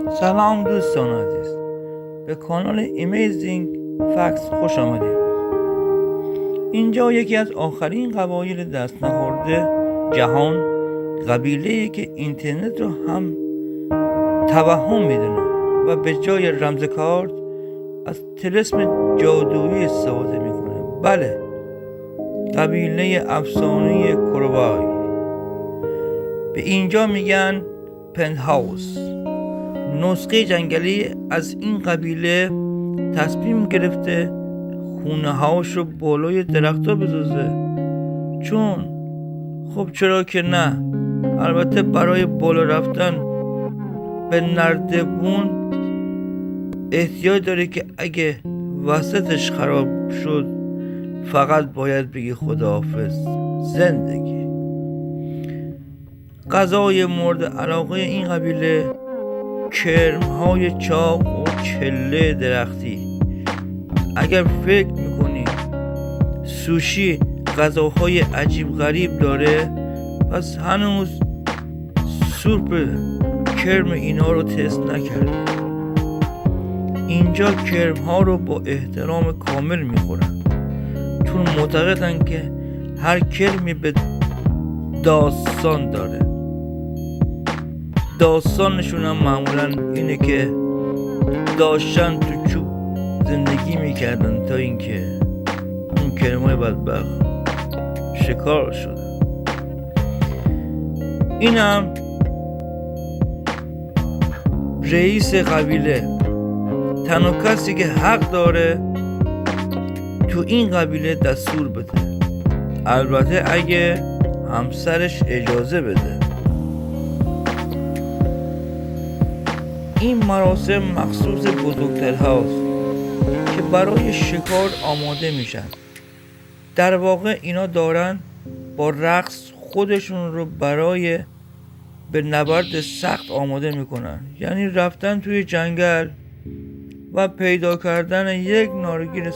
سلام دوستان عزیز، به کانال Amazing Facts خوش آمدید. اینجا یکی از آخرین قبایل دست نخورده جهان، قبیله‌ای که اینترنت رو هم توهم میدونه و به جای رمز کارت از طلسم جادویی استفاده میکنه. بله، قبیله افسانه‌ای کروبای. به اینجا میگن پنتهاوس. نسخه جنگلی از این قبیله تصمیم گرفته خونه هاش رو بالای درخت ها بسازه، چون خب چرا که نه. البته برای بالا رفتن به نردبون احتیاج داره که اگه وسطش خراب شد فقط باید بگی خداحافظ زندگی. غذای مورد علاقه این قبیله کرم‌های چاق و کله درختی. اگر فکر میکنی سوشی غذاهای عجیب غریب داره، پس هنوز سوپ کرم اینا رو تست نکرده. اینجا کرم‌ها رو با احترام کامل میخورن، چون معتقدن که هر کرمی به داستان داره. داستانشون هم معمولا اینه که داشتن تو چوب زندگی میکردن تا اینکه اون کرمای بدبخت شکار شدن. اینم رئیس قبیله، تنها کسی که حق داره تو این قبیله دستور بده، البته اگه همسرش اجازه بده. این مراسم مخصوص بزرگترهاست که برای شکار آماده میشن. در واقع اینا دارن با رقص خودشون رو برای به نبرد سخت آماده میکنن، یعنی رفتن توی جنگل و پیدا کردن یک نارگیل